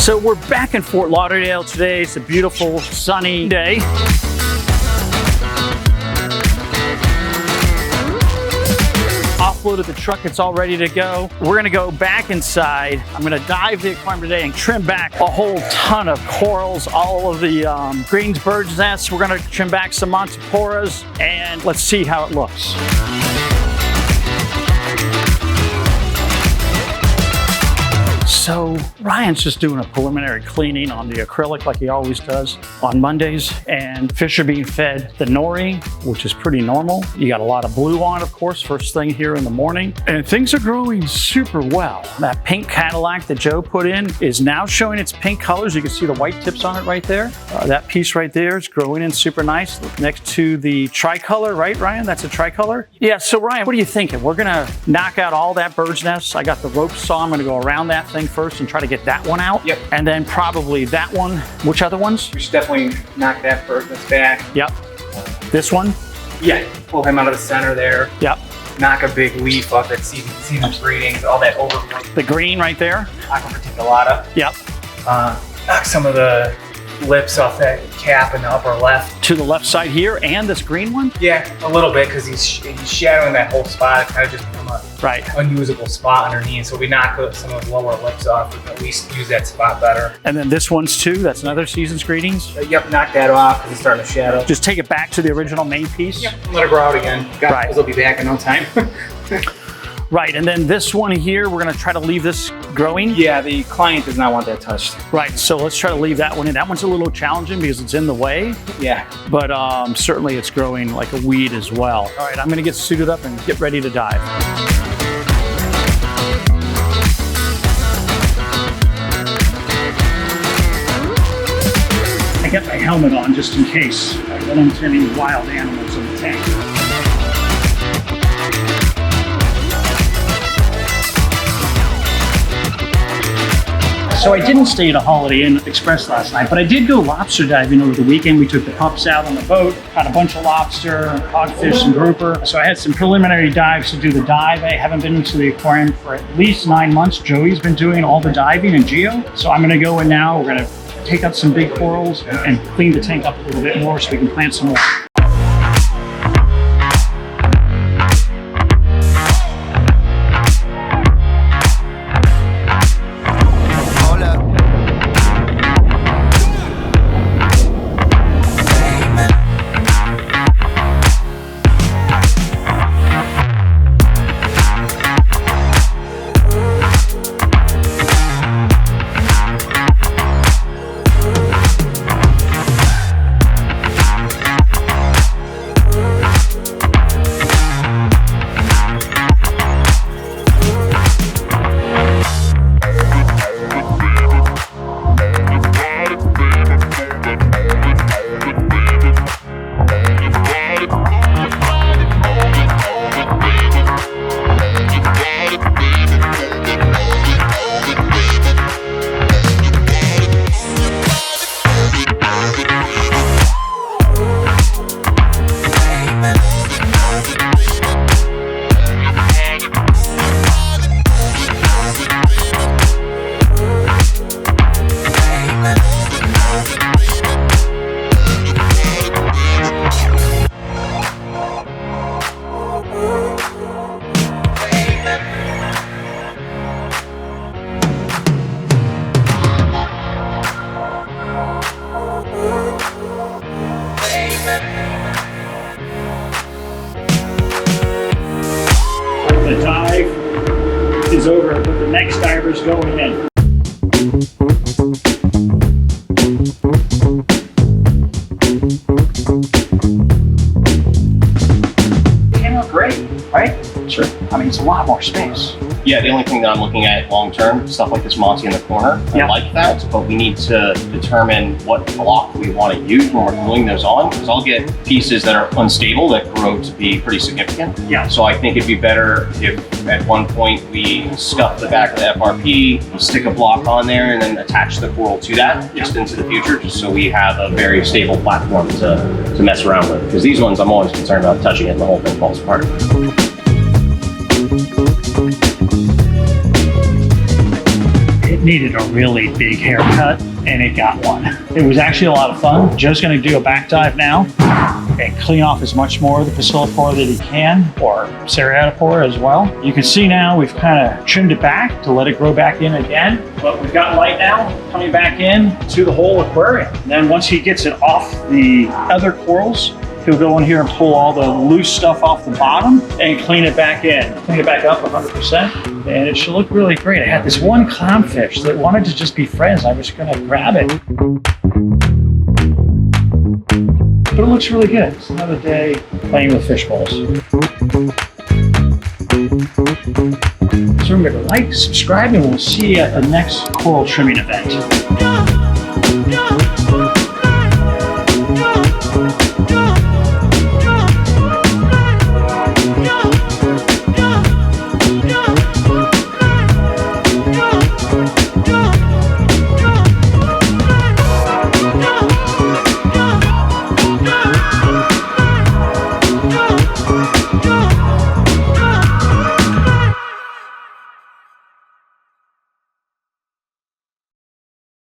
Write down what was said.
So we're back in Fort Lauderdale today. It's a beautiful sunny day. Offloaded the truck, it's all ready to go. We're gonna go back inside. I'm gonna dive the aquarium today and trim back a whole ton of corals, all of the greens, bird's nests. We're gonna trim back some Montiporas, and let's see how it looks. So Ryan's just doing a preliminary cleaning on the acrylic like he always does on Mondays, and fish are being fed the nori, which is pretty normal. You got a lot of blue on, of course, first thing here in the morning, and things are growing super well. That pink Cadillac that Joe put in is now showing its pink colors. You can see the white tips on it right there. That piece right there is growing in super nice next to the tricolor, right, Ryan? That's a tricolor? Yeah, so Ryan, what are you thinking? We're gonna knock out all that bird's nest. I got the rope saw. I'm gonna go around that thing first and try to get that one out. Yep. And then probably that one. Which other ones? We should definitely knock that bird's nest back. Yep. This one? Yeah, pull him out of the center there. Yep. Knock a big leaf off that season's breeding, all that overgrowth. The green right there? Aquaria. Yep. Knock some of the lips off that cap in the upper left. To the left side here, and this green one? Yeah, a little bit, because he's shadowing that whole spot. It's kind of just become a unusable spot underneath. So we knock some of those lower lips off, we can at least use that spot better. And then this one's too, that's another season's greetings? Yep, knock that off because it's starting to shadow. Just take it back to the original main piece? Yep, let it grow out again. Guys will be back in no time. Right, and then this one here, we're gonna try to leave this growing? Yeah, the client does not want that touched. Right, so let's try to leave that one in. That one's a little challenging because it's in the way. Yeah. But certainly it's growing like a weed as well. All right, I'm gonna get suited up and get ready to dive. I got my helmet on just in case I run into any wild animals in the tank. So I didn't stay at a Holiday Inn Express last night, but I did go lobster diving over the weekend. We took the pups out on the boat, caught a bunch of lobster, hogfish, and grouper. So I had some preliminary dives to do the dive. I haven't been into the aquarium for at least 9 months. Joey's been doing all the diving and Geo. So I'm gonna go in now. We're gonna take out some big corals and clean the tank up a little bit more so we can plant some more. The dive is over, but the next diver's going in. Came out great, right? Sure. I mean, it's a lot more space. Yeah, the only thing that I'm looking at long-term, stuff like this Monty in the corner, I like that, but we need to determine what block we want to use when we're gluing those on, because I'll get pieces that are unstable that grow to be pretty significant. Yeah. So I think it'd be better if at one point we scuff the back of the FRP, stick a block on there, and then attach the coral to that just into the future, just so we have a very stable platform to mess around with. Because these ones, I'm always concerned about touching it and the whole thing falls apart. needed a really big haircut, and it got one. It was actually a lot of fun. Joe's gonna do a back dive now and clean off as much more of the Facilipora that he can, or Seriatopora as well. You can see now we've kind of trimmed it back to let it grow back in again, but we've got light now coming back in to the whole aquarium. And then once he gets it off the other corals, he'll go in here and pull all the loose stuff off the bottom and clean it back in. Clean it back up 100%, and it should look really great. I had this one clownfish that wanted to just be friends. I was gonna grab it. But it looks really good. It's another day playing with fish bowls. So remember to like, subscribe, and we'll see you at the next coral trimming event.